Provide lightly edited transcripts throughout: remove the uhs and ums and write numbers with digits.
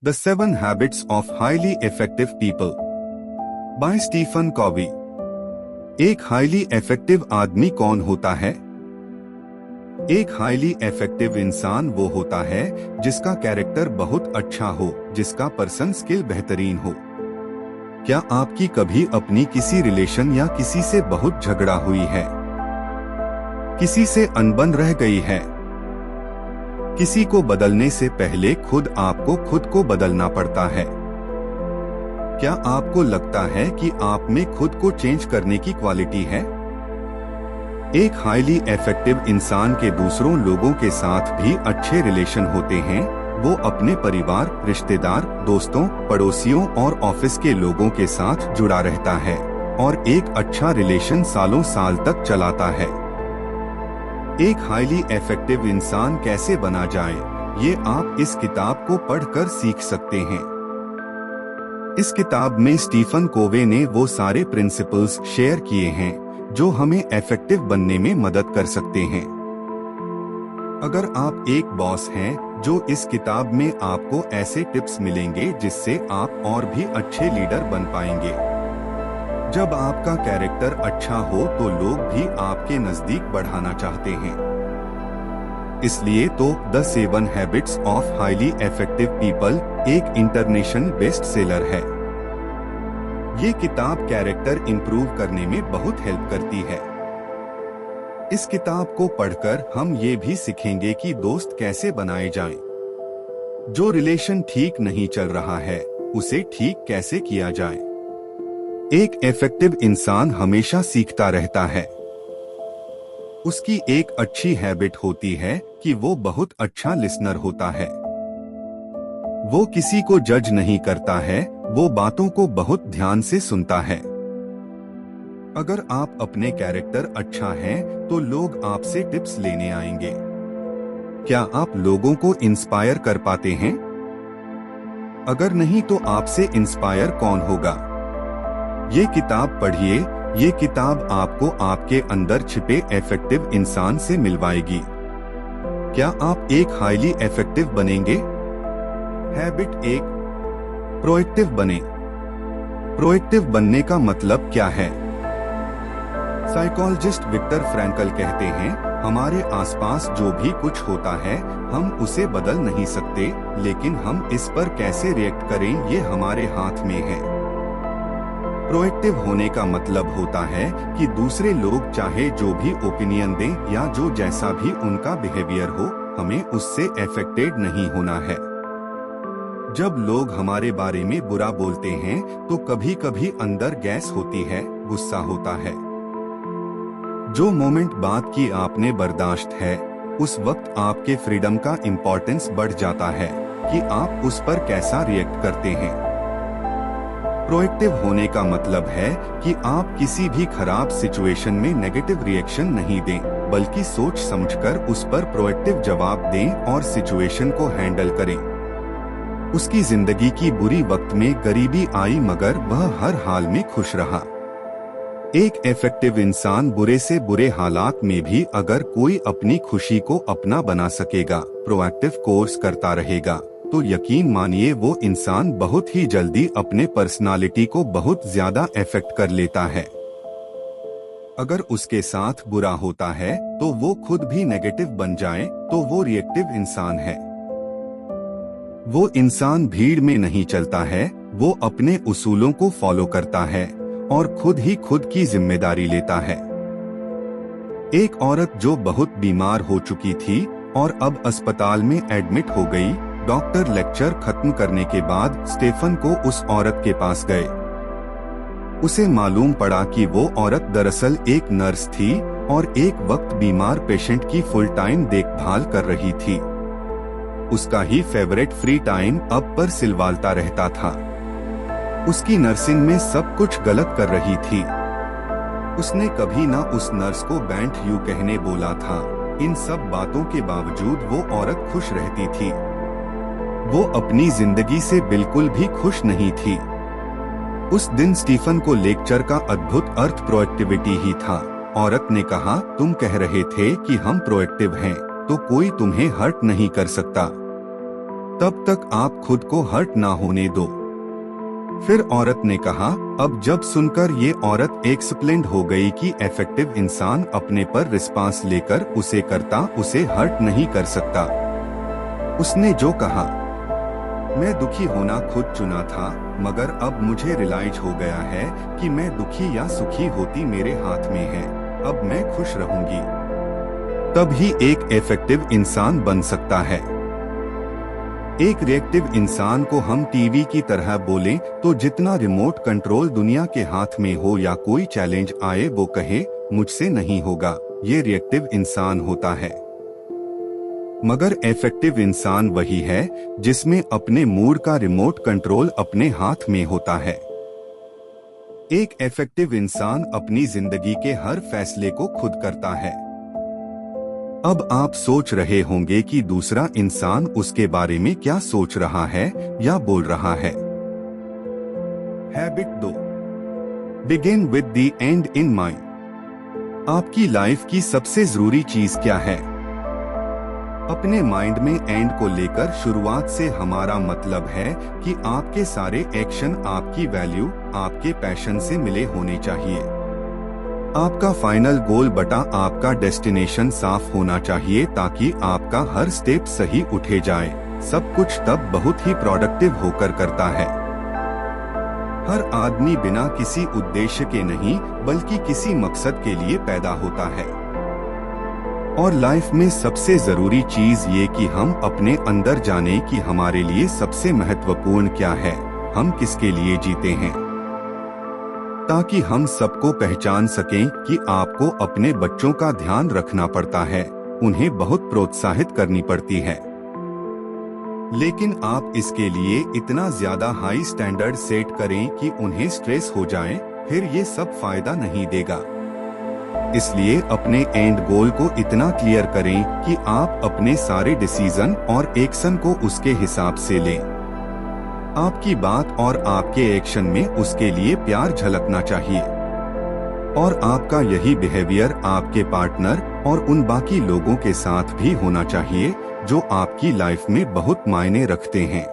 The 7 Habits of Highly Effective People by Stephen Covey. एक highly effective आदमी कौन होता है? एक हाईली इफेक्टिव इंसान वो होता है जिसका कैरेक्टर बहुत अच्छा हो, जिसका पर्सन स्किल बेहतरीन हो। क्या आपकी कभी अपनी किसी रिलेशन या किसी से बहुत झगड़ा हुई है? किसी से अनबन रह गई है? किसी को बदलने से पहले खुद आपको खुद को बदलना पड़ता है। क्या आपको लगता है कि आप में खुद को चेंज करने की क्वालिटी है? एक हाईली इफेक्टिव इंसान के दूसरों लोगों के साथ भी अच्छे रिलेशन होते हैं। वो अपने परिवार, रिश्तेदार, दोस्तों, पड़ोसियों और ऑफिस के लोगों के साथ जुड़ा रहता है और एक अच्छा रिलेशन सालों साल तक चलाता है। एक हाईली इफेक्टिव इंसान कैसे बना जाए, ये आप इस किताब को पढ़कर सीख सकते हैं। इस किताब में स्टीफन कोवे ने वो सारे प्रिंसिपल्स शेयर किए हैं जो हमें इफेक्टिव बनने में मदद कर सकते हैं। अगर आप एक बॉस हैं, जो इस किताब में आपको ऐसे टिप्स मिलेंगे जिससे आप और भी अच्छे लीडर बन पाएंगे। जब आपका कैरेक्टर अच्छा हो तो लोग भी आपके नजदीक बढ़ाना चाहते हैं। इसलिए तो the 7 habits of highly effective people एक इंटरनेशनल बेस्ट सेलर है। ये किताब कैरेक्टर इंप्रूव करने में बहुत हेल्प करती है। इस किताब को पढ़कर हम ये भी सीखेंगे कि दोस्त कैसे बनाए जाएं। जो रिलेशन ठीक नहीं चल रहा है, उसे ठीक कैसे किया जाए। एक इफेक्टिव इंसान हमेशा सीखता रहता है। उसकी एक अच्छी हैबिट होती है कि वो बहुत अच्छा लिसनर होता है। वो किसी को जज नहीं करता है, वो बातों को बहुत ध्यान से सुनता है। अगर आप अपने कैरेक्टर अच्छा है तो लोग आपसे टिप्स लेने आएंगे। क्या आप लोगों को इंस्पायर कर पाते हैं? अगर नहीं तो आपसे इंस्पायर कौन होगा? ये किताब पढ़िए। ये किताब आपको आपके अंदर छिपे इफेक्टिव इंसान से मिलवाएगी। क्या आप एक हाईली इफेक्टिव बनेंगे? हैबिट 1, प्रोएक्टिव बने। प्रोएक्टिव बनने का मतलब क्या है? साइकोलॉजिस्ट विक्टर फ्रैंकल कहते हैं, हमारे आसपास जो भी कुछ होता है हम उसे बदल नहीं सकते, लेकिन हम इस पर कैसे रिएक्ट करें ये हमारे हाथ में है। प्रोएक्टिव होने का मतलब होता है कि दूसरे लोग चाहे जो भी ओपिनियन दें या जो जैसा भी उनका बिहेवियर हो, हमें उससे अफेक्टेड नहीं होना है। जब लोग हमारे बारे में बुरा बोलते हैं तो कभी कभी अंदर गैस होती है, गुस्सा होता है। जो मोमेंट बात की आपने बर्दाश्त है, उस वक्त आपके फ्रीडम का इम्पोर्टेंस बढ़ जाता है कि आप उस पर कैसा रिएक्ट करते हैं। प्रोएक्टिव होने का मतलब है कि आप किसी भी खराब सिचुएशन में नेगेटिव रिएक्शन नहीं दें, बल्कि सोच समझकर उस पर प्रोएक्टिव जवाब दें और सिचुएशन को हैंडल करें। उसकी जिंदगी की बुरी वक्त में गरीबी आई मगर वह हर हाल में खुश रहा। एक इफेक्टिव इंसान बुरे से बुरे हालात में भी अगर कोई अपनी खुशी को अपना बना सकेगा, प्रोएक्टिव कोर्स करता रहेगा, तो यकीन मानिए वो इंसान बहुत ही जल्दी अपने पर्सनालिटी को बहुत ज्यादा इफेक्ट कर लेता है। अगर उसके साथ बुरा होता है तो वो खुद भी नेगेटिव बन जाए तो वो रिएक्टिव इंसान है। वो इंसान भीड़ में नहीं चलता है, वो अपने उसूलों को फॉलो करता है और खुद ही खुद की जिम्मेदारी लेता है। एक औरत जो बहुत बीमार हो चुकी थी और अब अस्पताल में एडमिट हो गई, डॉक्टर लेक्चर खत्म करने के बाद स्टीफन को उस औरत के पास गए। उसे मालूम पड़ा कि वो औरत दरअसल एक नर्स थी और एक वक्त बीमार पेशेंट की फुल टाइम देखभाल कर रही थी। उसका ही फेवरेट फ्री टाइम अब पर सिलवालता रहता था। उसकी नर्सिंग में सब कुछ गलत कर रही थी। उसने कभी ना उस नर्स को बैंट यू कहने बोला था। इन सब बातों के बावजूद वो औरत खुश रहती थी। वो अपनी जिंदगी से बिल्कुल भी खुश नहीं थी। उस दिन स्टीफन को लेक्चर का अद्भुत अर्थ प्रोएक्टिविटी ही था। औरत ने कहा, तुम कह रहे थे कि हम प्रोएक्टिव हैं, तो कोई तुम्हें हर्ट नहीं कर सकता। तब तक आप खुद को हर्ट ना होने दो। फिर औरत ने कहा। अब जब सुनकर ये औरत एक्सप्लेंड हो गई कि इफेक्टिव इंसान अपने पर रिस्पांस लेकर उसे करता, उसे हर्ट नहीं कर सकता। उसने जो कहा, मैं दुखी होना खुद चुना था, मगर अब मुझे रियलाइज हो गया है कि मैं दुखी या सुखी होती मेरे हाथ में है। अब मैं खुश रहूंगी। तब ही एक इफेक्टिव इंसान बन सकता है। एक रिएक्टिव इंसान को हम टीवी की तरह बोलें तो जितना रिमोट कंट्रोल दुनिया के हाथ में हो या कोई चैलेंज आए वो कहे मुझसे नहीं होगा, ये रिएक्टिव इंसान होता है। मगर इफेक्टिव इंसान वही है जिसमें अपने मूड का रिमोट कंट्रोल अपने हाथ में होता है। एक इफेक्टिव इंसान अपनी जिंदगी के हर फैसले को खुद करता है। अब आप सोच रहे होंगे कि दूसरा इंसान उसके बारे में क्या सोच रहा है या बोल रहा है। Habit 2, begin with the and in mind. आपकी लाइफ की सबसे जरूरी चीज क्या है? अपने माइंड में एंड को लेकर शुरुआत से हमारा मतलब है कि आपके सारे एक्शन आपकी वैल्यू, आपके पैशन से मिले होने चाहिए। आपका फाइनल गोल बटा आपका डेस्टिनेशन साफ होना चाहिए ताकि आपका हर स्टेप सही उठे जाए। सब कुछ तब बहुत ही प्रोडक्टिव होकर करता है। हर आदमी बिना किसी उद्देश्य के नहीं बल्कि किसी मकसद के लिए पैदा होता है। और लाइफ में सबसे जरूरी चीज ये कि हम अपने अंदर जाने कि हमारे लिए सबसे महत्वपूर्ण क्या है, हम किसके लिए जीते हैं, ताकि हम सबको पहचान सकें कि आपको अपने बच्चों का ध्यान रखना पड़ता है, उन्हें बहुत प्रोत्साहित करनी पड़ती है। लेकिन आप इसके लिए इतना ज्यादा हाई स्टैंडर्ड सेट करें कि उन्हें स्ट्रेस हो जाए, फिर ये सब फायदा नहीं देगा। इसलिए अपने एंड गोल को इतना क्लियर करें कि आप अपने सारे डिसीजन और एक्शन को उसके हिसाब से लें। आपकी बात और आपके एक्शन में उसके लिए प्यार झलकना चाहिए। और आपका यही बिहेवियर आपके पार्टनर और उन बाकी लोगों के साथ भी होना चाहिए जो आपकी लाइफ में बहुत मायने रखते हैं।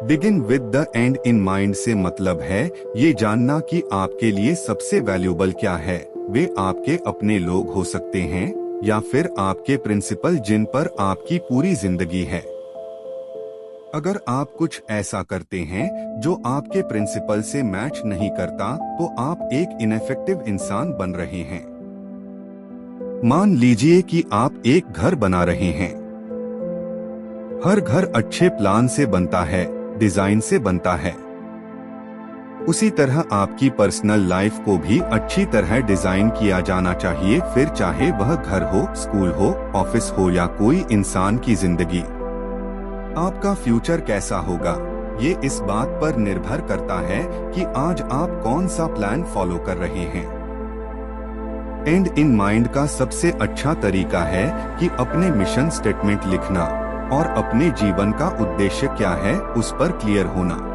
Begin with the and in mind से मतलब है ये जानना कि आपके लिए सबसे वैल्यूबल क्या है। वे आपके अपने लोग हो सकते हैं या फिर आपके प्रिंसिपल जिन पर आपकी पूरी जिंदगी है। अगर आप कुछ ऐसा करते हैं जो आपके प्रिंसिपल से मैच नहीं करता तो आप एक इनफेक्टिव इंसान बन रहे हैं। मान लीजिए कि आप एक घर बना रहे हैं। हर घर अच्छे प्लान से बनता है, डिजाइन से बनता है। उसी तरह आपकी पर्सनल लाइफ को भी अच्छी तरह डिजाइन किया जाना चाहिए, फिर चाहे वह घर हो, स्कूल हो, ऑफिस हो या कोई इंसान की जिंदगी। आपका फ्यूचर कैसा होगा ये इस बात पर निर्भर करता है कि आज आप कौन सा प्लान फॉलो कर रहे हैं। एंड इन माइंड का सबसे अच्छा तरीका है कि अपने मिशन स्टेटमेंट लिखना और अपने जीवन का उद्देश्य क्या है उस पर क्लियर होना।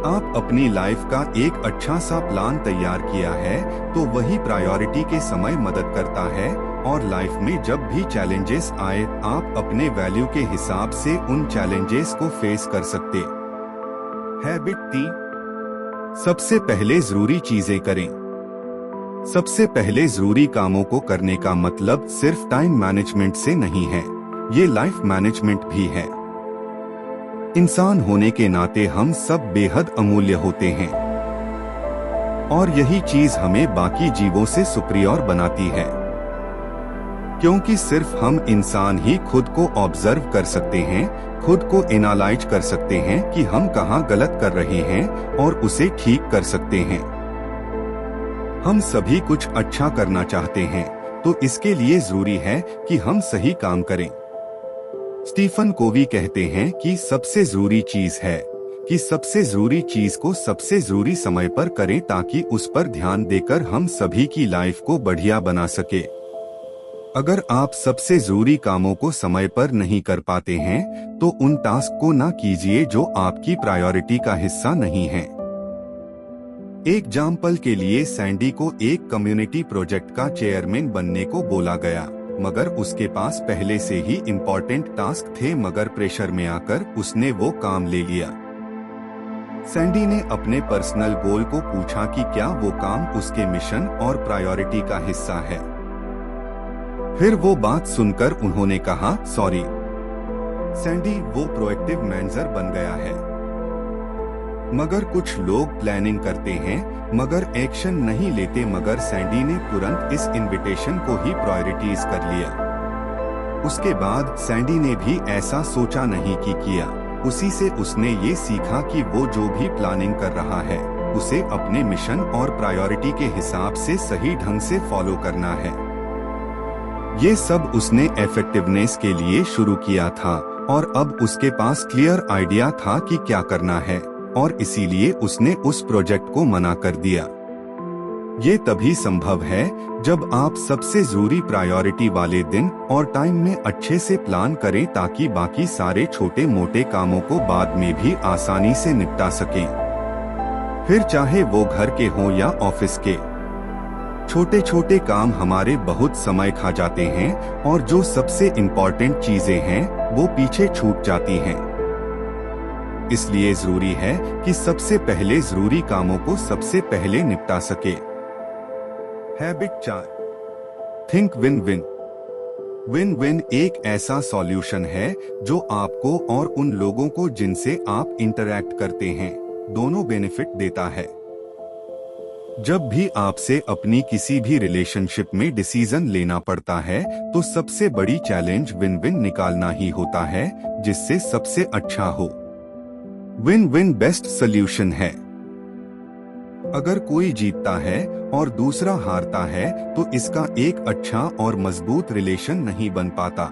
आप अपनी लाइफ का एक अच्छा सा प्लान तैयार किया है तो वही प्रायोरिटी के समय मदद करता है और लाइफ में जब भी चैलेंजेस आए आप अपने वैल्यू के हिसाब से उन चैलेंजेस को फेस कर सकते। हैबिट 3, सबसे पहले जरूरी चीजें करें। सबसे पहले जरूरी कामों को करने का मतलब सिर्फ टाइम मैनेजमेंट से नहीं है, ये लाइफ मैनेजमेंट भी है। इंसान होने के नाते हम सब बेहद अमूल्य होते हैं और यही चीज हमें बाकी जीवों से सुपीरियर बनाती है, क्योंकि सिर्फ हम इंसान ही खुद को ऑब्जर्व कर सकते हैं, खुद को एनालाइज कर सकते हैं कि हम कहाँ गलत कर रहे हैं और उसे ठीक कर सकते हैं। हम सभी कुछ अच्छा करना चाहते हैं तो इसके लिए जरूरी है कि हम सही काम करें। स्टीफन कोवी कहते हैं कि सबसे जरूरी चीज है कि सबसे जरूरी चीज को सबसे जरूरी समय पर करें ताकि उस पर ध्यान देकर हम सभी की लाइफ को बढ़िया बना सके। अगर आप सबसे जरूरी कामों को समय पर नहीं कर पाते हैं तो उन टास्क को ना कीजिए जो आपकी प्रायोरिटी का हिस्सा नहीं है। एग्जाम्पल के लिए सैंडी को एक कम्युनिटी प्रोजेक्ट का चेयरमैन बनने को बोला गया, मगर उसके पास पहले से ही इम्पोर्टेंट टास्क थे, मगर प्रेशर में आकर उसने वो काम ले लिया। सैंडी ने अपने पर्सनल गोल को पूछा कि क्या वो काम उसके मिशन और प्रायोरिटी का हिस्सा है। फिर वो बात सुनकर उन्होंने कहा, सॉरी सैंडी, वो प्रोएक्टिव मैनेजर बन गया है। मगर कुछ लोग प्लानिंग करते हैं मगर एक्शन नहीं लेते, मगर सैंडी ने तुरंत इस इनविटेशन को ही प्रायोरिटीज कर लिया। उसके बाद सैंडी ने भी ऐसा सोचा नहीं कि किया। उसी से उसने ये सीखा कि वो जो भी प्लानिंग कर रहा है उसे अपने मिशन और प्रायोरिटी के हिसाब से सही ढंग से फॉलो करना है। ये सब उसने इफेक्टिवनेस के लिए शुरू किया था और अब उसके पास क्लियर आइडिया था कि क्या करना है, और इसीलिए उसने उस प्रोजेक्ट को मना कर दिया। ये तभी संभव है जब आप सबसे जरूरी प्रायोरिटी वाले दिन और टाइम में अच्छे से प्लान करें, ताकि बाकी सारे छोटे मोटे कामों को बाद में भी आसानी से निपटा सकें। फिर चाहे वो घर के हों या ऑफिस के। छोटे छोटे काम हमारे बहुत समय खा जाते हैं और जो सबसे इम्पोर्टेंट चीजें हैं वो पीछे छूट जाती हैं। इसलिए जरूरी है कि सबसे पहले जरूरी कामों को सबसे पहले निपटा सके। Habit 4, think win win. Win win एक ऐसा सॉल्यूशन है जो आपको और उन लोगों को जिनसे आप इंटरैक्ट करते हैं दोनों बेनिफिट देता है। जब भी आपसे अपनी किसी भी रिलेशनशिप में डिसीजन लेना पड़ता है तो सबसे बड़ी चैलेंज विन विन निकालना ही होता है, जिससे सबसे अच्छा हो। विन विन बेस्ट सॉल्यूशन है। अगर कोई जीतता है और दूसरा हारता है तो इसका एक अच्छा और मजबूत रिलेशन नहीं बन पाता।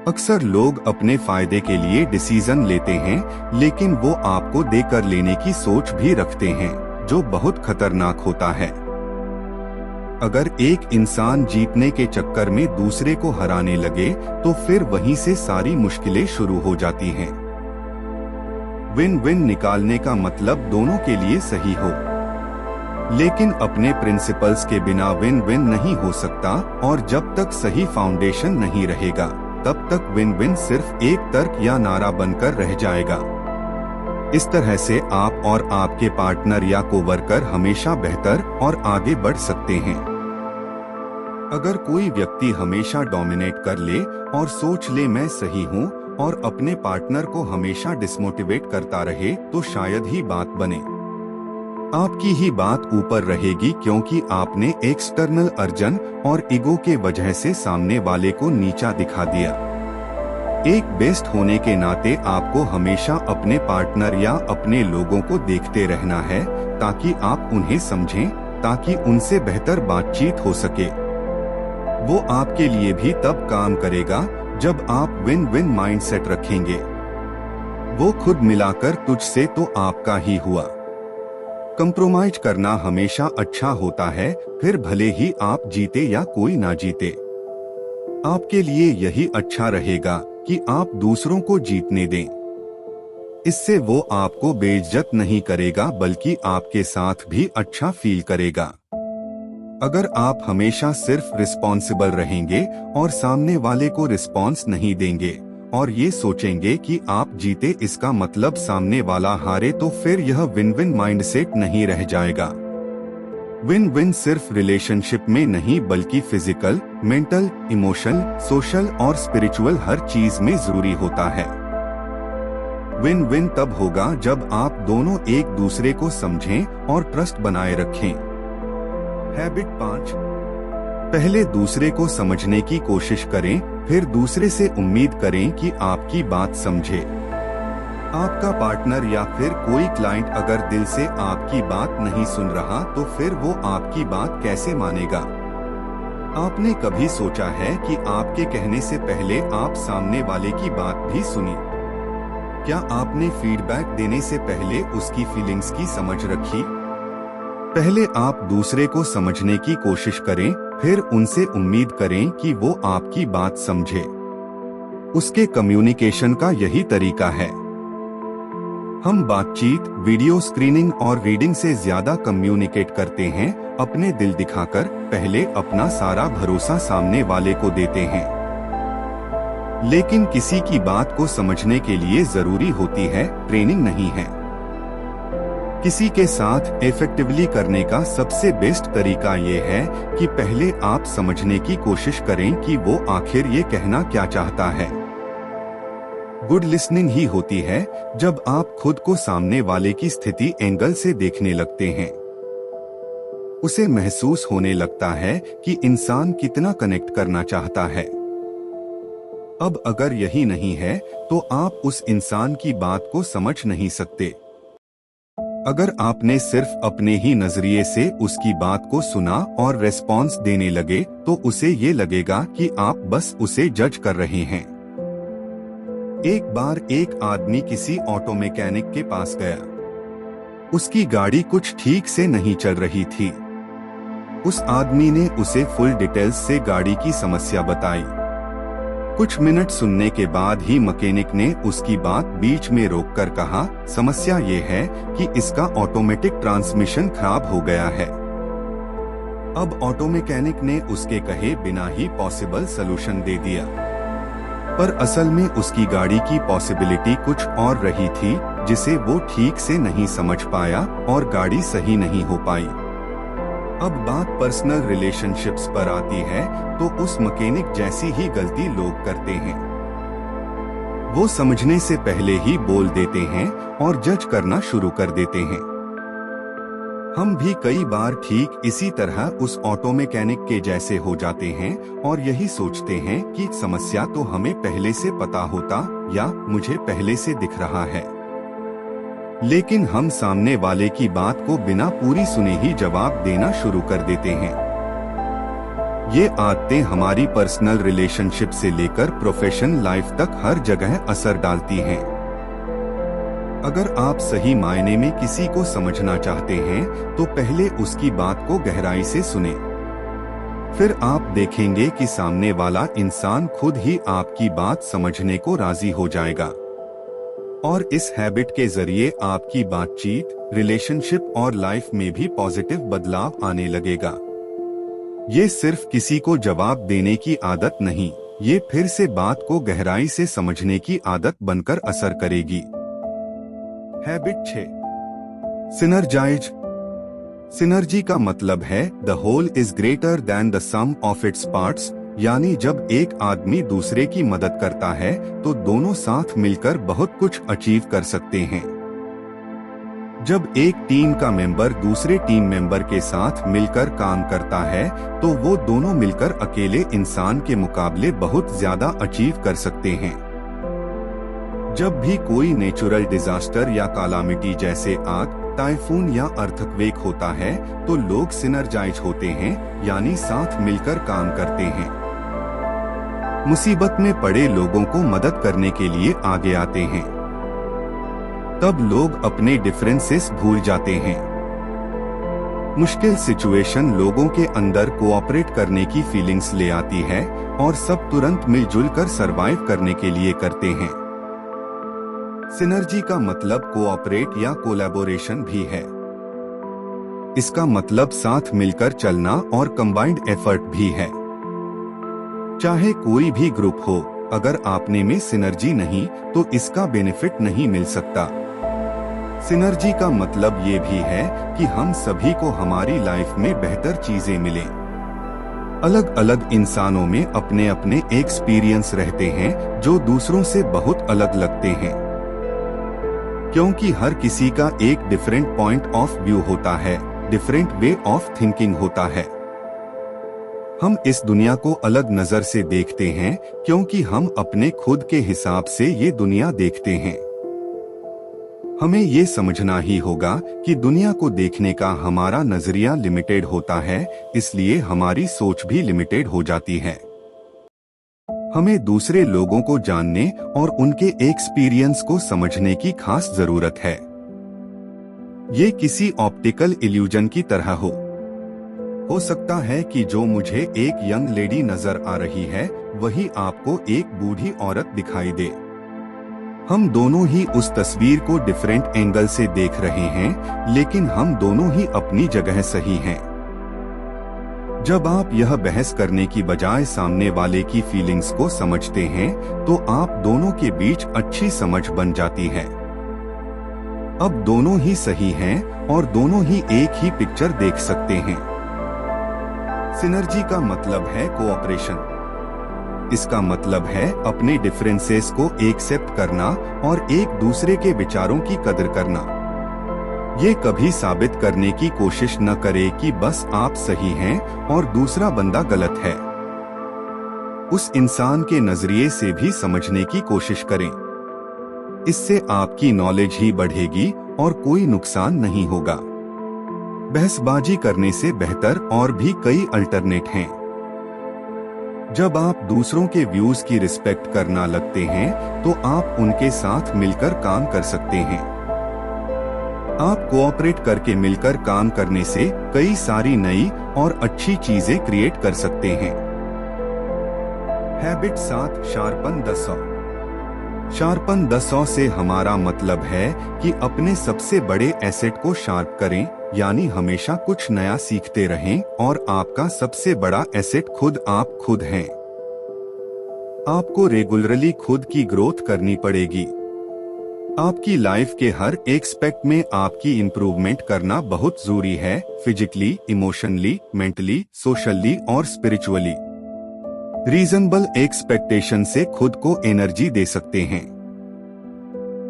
अक्सर लोग अपने फायदे के लिए डिसीजन लेते हैं, लेकिन वो आपको देकर लेने की सोच भी रखते हैं, जो बहुत खतरनाक होता है। अगर एक इंसान जीतने के चक्कर में दूसरे को हराने लगे तो फिर वहीं से सारी मुश्किलें शुरू हो जाती हैं। विन विन निकालने का मतलब दोनों के लिए सही हो, लेकिन अपने प्रिंसिपल्स के बिना विन विन नहीं हो सकता, और जब तक सही फाउंडेशन नहीं रहेगा तब तक विन विन सिर्फ एक तर्क या नारा बनकर रह जाएगा। इस तरह से आप और आपके पार्टनर या कोवर्कर हमेशा बेहतर और आगे बढ़ सकते हैं। अगर कोई व्यक्ति हमेशा डोमिनेट कर ले और सोच ले मैं सही हूँ और अपने पार्टनर को हमेशा डिसमोटिवेट करता रहे तो शायद ही बात बने। आपकी ही बात ऊपर रहेगी, क्योंकि आपने एक्सटर्नल अर्जन और ईगो के वजह से सामने वाले को नीचा दिखा दिया। एक बेस्ट होने के नाते आपको हमेशा अपने पार्टनर या अपने लोगों को देखते रहना है, ताकि आप उन्हें समझें, ताकि उनसे बेहतर बातचीत हो सके। वो आपके लिए भी तब काम करेगा जब आप विन विन माइंडसेट रखेंगे। वो खुद मिलाकर तुझसे तो आपका ही हुआ। कंप्रोमाइज करना हमेशा अच्छा होता है, फिर भले ही आप जीते या कोई ना जीते। आपके लिए यही अच्छा रहेगा कि आप दूसरों को जीतने दें। इससे वो आपको बेइज्जत नहीं करेगा, बल्कि आपके साथ भी अच्छा फील करेगा। अगर आप हमेशा सिर्फ रिस्पॉन्सिबल रहेंगे और सामने वाले को रिस्पॉन्स नहीं देंगे और ये सोचेंगे कि आप जीते इसका मतलब सामने वाला हारे, तो फिर यह विन विन माइंडसेट नहीं रह जाएगा। विन विन सिर्फ रिलेशनशिप में नहीं बल्कि फिजिकल, मेंटल, इमोशनल, सोशल और स्पिरिचुअल हर चीज में जरूरी होता है। विन विन तब होगा जब आप दोनों एक दूसरे को समझें और ट्रस्ट बनाए रखें। हैबिट 5, पहले दूसरे को समझने की कोशिश करें, फिर दूसरे से उम्मीद करें कि आपकी बात समझे। आपका पार्टनर या फिर कोई क्लाइंट अगर दिल से आपकी बात नहीं सुन रहा तो फिर वो आपकी बात कैसे मानेगा? आपने कभी सोचा है कि आपके कहने से पहले आप सामने वाले की बात भी सुनी? क्या आपने फीडबैक देने से पहले उसकी फीलिंग्स की समझ रखी? पहले आप दूसरे को समझने की कोशिश करें, फिर उनसे उम्मीद करें कि वो आपकी बात समझे। उसके कम्युनिकेशन का यही तरीका है। हम बातचीत, वीडियो स्क्रीनिंग और रीडिंग से ज्यादा कम्युनिकेट करते हैं अपने दिल दिखाकर पहले अपना सारा भरोसा सामने वाले को देते हैं। लेकिन किसी की बात को समझने के लिए जरूरी होती है ट्रेनिंग, नहीं है। किसी के साथ इफेक्टिवली करने का सबसे बेस्ट तरीका ये है कि पहले आप समझने की कोशिश करें कि वो आखिर ये कहना क्या चाहता है। गुड लिसनिंग ही होती है जब आप खुद को सामने वाले की स्थिति एंगल से देखने लगते हैं। उसे महसूस होने लगता है कि इंसान कितना कनेक्ट करना चाहता है। अब अगर यही नहीं है तो आप उस इंसान की बात को समझ नहीं सकते। अगर आपने सिर्फ अपने ही नजरिए से उसकी बात को सुना और रेस्पॉन्स देने लगे तो उसे ये लगेगा कि आप बस उसे जज कर रहे हैं। एक बार एक आदमी किसी ऑटो मैकेनिक के पास गया। उसकी गाड़ी कुछ ठीक से नहीं चल रही थी। उस आदमी ने उसे फुल डिटेल्स से गाड़ी की समस्या बताई। कुछ मिनट सुनने के बाद ही मैकेनिक ने उसकी बात बीच में रोककर कहा, समस्या ये है कि इसका ऑटोमेटिक ट्रांसमिशन खराब हो गया है। अब ऑटो मैकेनिक ने उसके कहे बिना ही पॉसिबल सलूशन दे दिया, पर असल में उसकी गाड़ी की पॉसिबिलिटी कुछ और रही थी जिसे वो ठीक से नहीं समझ पाया और गाड़ी सही नहीं हो पाई। अब बात पर्सनल रिलेशनशिप्स पर आती है तो उस मैकेनिक जैसी ही गलती लोग करते हैं। वो समझने से पहले ही बोल देते हैं और जज करना शुरू कर देते हैं। हम भी कई बार ठीक इसी तरह उस ऑटो मैकेनिक के जैसे हो जाते हैं और यही सोचते हैं कि समस्या तो हमें पहले से पता होता या मुझे पहले से दिख रहा है। लेकिन हम सामने वाले की बात को बिना पूरी सुने ही जवाब देना शुरू कर देते हैं। ये आदतें हमारी पर्सनल रिलेशनशिप से लेकर प्रोफेशनल लाइफ तक हर जगह असर डालती हैं। अगर आप सही मायने में किसी को समझना चाहते हैं तो पहले उसकी बात को गहराई से सुने। फिर आप देखेंगे कि सामने वाला इंसान खुद ही आपकी बात समझने को राजी हो जाएगा। और इस हैबिट के जरिए आपकी बातचीत, रिलेशनशिप और लाइफ में भी पॉजिटिव बदलाव आने लगेगा। ये सिर्फ किसी को जवाब देने की आदत नहीं, ये फिर से बात को गहराई से समझने की आदत बनकर असर करेगी। Habit 6, synergise. सिनर्जी का मतलब है the whole is greater than the sum of its parts, यानी जब एक आदमी दूसरे की मदद करता है तो दोनों साथ मिलकर बहुत कुछ अचीव कर सकते हैं। जब एक टीम का मेंबर दूसरे टीम मेंबर के साथ मिलकर काम करता है तो वो दोनों मिलकर अकेले इंसान के मुकाबले बहुत ज्यादा अचीव कर सकते हैं। जब भी कोई नेचुरल डिजास्टर या कालामिटी जैसे आग, टाइफून या अर्थक्वेक होता है तो लोग सिनर्जाइज होते हैं, यानी साथ मिलकर काम करते हैं। मुसीबत में पड़े लोगों को मदद करने के लिए आगे आते हैं। तब लोग अपने डिफरेंसेस भूल जाते हैं। मुश्किल सिचुएशन लोगों के अंदर कोऑपरेट करने की फीलिंग्स ले आती है और सब तुरंत मिलजुल कर सरवाइव करने के लिए करते हैं। सिनर्जी का मतलब कोऑपरेट या कोलैबोरेशन भी है। इसका मतलब साथ मिलकर चलना और कंबाइंड एफर्ट भी है। चाहे कोई भी ग्रुप हो, अगर आपने में सिनर्जी नहीं तो इसका बेनिफिट नहीं मिल सकता। सिनर्जी का मतलब ये भी है कि हम सभी को हमारी लाइफ में बेहतर चीजें मिलें। अलग अलग इंसानों में अपने अपने एक्सपीरियंस रहते हैं जो दूसरों से बहुत अलग लगते हैं, क्योंकि हर किसी का एक डिफरेंट पॉइंट ऑफ व्यू होता है, डिफरेंट वे ऑफ थिंकिंग होता है। हम इस दुनिया को अलग नजर से देखते हैं क्योंकि हम अपने खुद के हिसाब से ये दुनिया देखते हैं। हमें ये समझना ही होगा कि दुनिया को देखने का हमारा नजरिया लिमिटेड होता है, इसलिए हमारी सोच भी लिमिटेड हो जाती है। हमें दूसरे लोगों को जानने और उनके एक्सपीरियंस को समझने की खास जरूरत है। ये किसी ऑप्टिकल इल्यूजन की तरह हो सकता है कि जो मुझे एक यंग लेडी नजर आ रही है वही आपको एक बूढ़ी औरत दिखाई दे। हम दोनों ही उस तस्वीर को डिफरेंट एंगल से देख रहे हैं, लेकिन हम दोनों ही अपनी जगह सही हैं। जब आप यह बहस करने की बजाय सामने वाले की फीलिंग्स को समझते हैं, तो आप दोनों के बीच अच्छी समझ बन जाती है। अब दोनों ही सही हैं और दोनों ही एक ही पिक्चर देख सकते हैं। सिनर्जी का मतलब है कोऑपरेशन। इसका मतलब है अपने डिफरेंसेस को एक्सेप्ट करना और एक दूसरे के विचारों की कदर करना। ये कभी साबित करने की कोशिश न करे कि बस आप सही हैं और दूसरा बंदा गलत है। उस इंसान के नजरिए से भी समझने की कोशिश करें। इससे आपकी नॉलेज ही बढ़ेगी और कोई नुकसान नहीं होगा। बहसबाजी करने से बेहतर और भी कई अल्टरनेट हैं। जब आप दूसरों के व्यूज की रिस्पेक्ट करना लगते हैं, तो आप उनके साथ मिलकर काम कर सकते हैं। आप कोऑपरेट करके मिलकर काम करने से कई सारी नई और अच्छी चीजें क्रिएट कर सकते हैं। Habit 7 sharpen the saw. Sharpen the saw से हमारा मतलब है कि अपने सबसे बड़े एसेट को शार्प करें, यानी हमेशा कुछ नया सीखते रहें और आपका सबसे बड़ा एसेट आप खुद हैं। आपको रेगुलरली खुद की ग्रोथ करनी पड़ेगी। आपकी लाइफ के हर एस्पेक्ट में आपकी इंप्रूवमेंट करना बहुत जरूरी है, फिजिकली, इमोशनली, मेंटली, सोशली और स्पिरिचुअली। रीजनेबल एक्सपेक्टेशन से खुद को एनर्जी दे सकते हैं।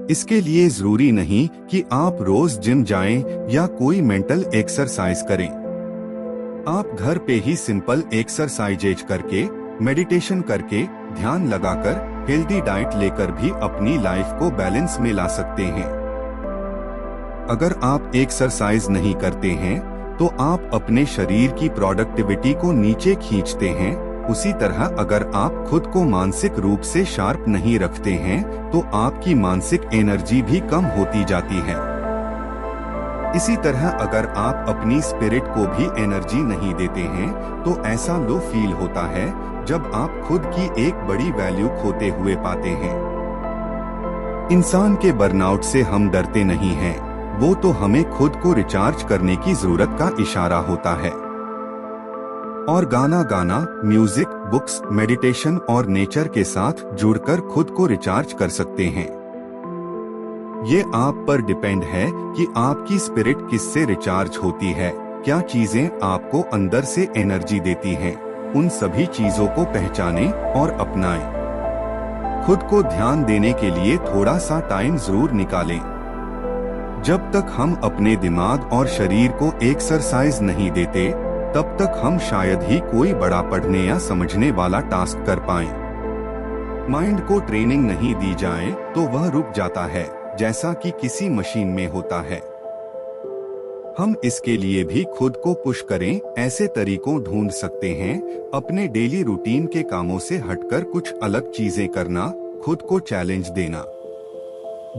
इसके लिए जरूरी नहीं कि आप रोज जिम जाएं या कोई मेंटल एक्सरसाइज करें। आप घर पे ही सिंपल एक्सरसाइजेज करके, मेडिटेशन करके, ध्यान लगाकर, हेल्दी डाइट लेकर भी अपनी लाइफ को बैलेंस में ला सकते हैं। अगर आप एक्सरसाइज नहीं करते हैं, तो आप अपने शरीर की प्रोडक्टिविटी को नीचे खींचते हैं। उसी तरह अगर आप खुद को मानसिक रूप से शार्प नहीं रखते हैं, तो आपकी मानसिक एनर्जी भी कम होती जाती है। इसी तरह अगर आप अपनी स्पिरिट को भी एनर्जी नहीं देते हैं, तो ऐसा लो फील होता है जब आप खुद की एक बड़ी वैल्यू खोते हुए पाते हैं। इंसान के बर्नआउट से हम डरते नहीं हैं, वो तो हमें खुद को रिचार्ज करने की जरूरत का इशारा होता है। और गाना गाना, म्यूजिक, बुक्स, मेडिटेशन और नेचर के साथ जुड़कर खुद को रिचार्ज कर सकते हैं। ये आप पर डिपेंड है कि आपकी स्पिरिट किससे रिचार्ज होती है, क्या चीजें आपको अंदर से एनर्जी देती हैं। उन सभी चीजों को पहचानें और अपनाएं। खुद को ध्यान देने के लिए थोड़ा सा टाइम जरूर निकालें। जब तक हम अपने दिमाग और शरीर को एक्सरसाइज नहीं देते, तब तक हम शायद ही कोई बड़ा पढ़ने या समझने वाला टास्क कर पाएं। माइंड को ट्रेनिंग नहीं दी जाए तो वह रुक जाता है, जैसा कि किसी मशीन में होता है। हम इसके लिए भी खुद को पुश करें, ऐसे तरीकों ढूंढ सकते हैं। अपने डेली रूटीन के कामों से हटकर कुछ अलग चीजें करना, खुद को चैलेंज देना।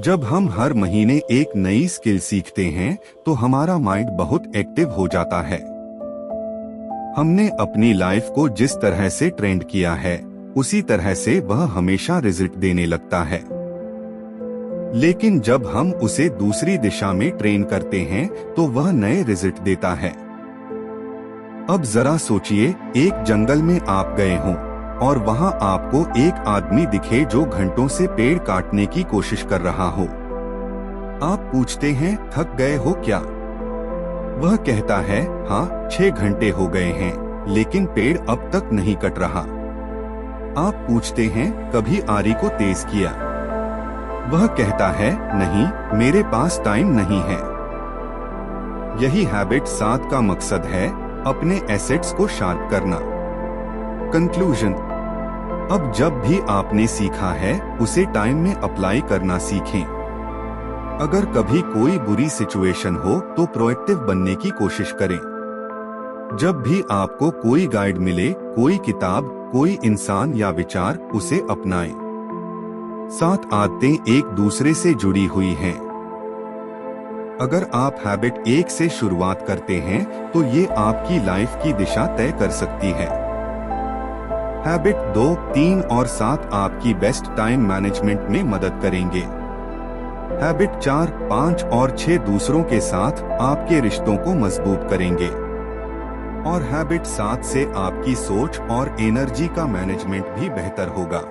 जब हम हर महीने एक नई स्किल सीखते हैं, तो हमारा माइंड बहुत एक्टिव हो जाता है। हमने अपनी लाइफ को जिस तरह से ट्रेंड किया है, उसी तरह से वह हमेशा रिजल्ट देने लगता है। लेकिन जब हम उसे दूसरी दिशा में ट्रेन करते हैं, तो वह नए रिजल्ट देता है। अब जरा सोचिए, एक जंगल में आप गए हों और वहां आपको एक आदमी दिखे जो घंटों से पेड़ काटने की कोशिश कर रहा हो। आप पूछते हैं, थक गए हो क्या? वह कहता है, हाँ, 6 घंटे हो गए हैं, लेकिन पेड़ अब तक नहीं कट रहा। आप पूछते हैं, कभी आरी को तेज किया? वह कहता है, नहीं, मेरे पास टाइम नहीं है। यही हैबिट 7 का मकसद है, अपने एसेट्स को शार्प करना। कंक्लूजन, अब जब भी आपने सीखा है, उसे टाइम में अप्लाई करना सीखें। अगर कभी कोई बुरी सिचुएशन हो, तो प्रोएक्टिव बनने की कोशिश करें। जब भी आपको कोई गाइड मिले, कोई किताब, कोई इंसान या विचार, उसे अपनाएं। 7 आदतें एक दूसरे से जुड़ी हुई हैं। अगर आप हैबिट 1 से शुरुआत करते हैं, तो ये आपकी लाइफ की दिशा तय कर सकती है। हैबिट 2, 3 और 7 आपकी बेस्ट टाइम मैनेजमेंट में मदद करेंगे। हैबिट 4, 5 और 6 दूसरों के साथ आपके रिश्तों को मजबूत करेंगे। और हैबिट 7 से आपकी सोच और एनर्जी का मैनेजमेंट भी बेहतर होगा।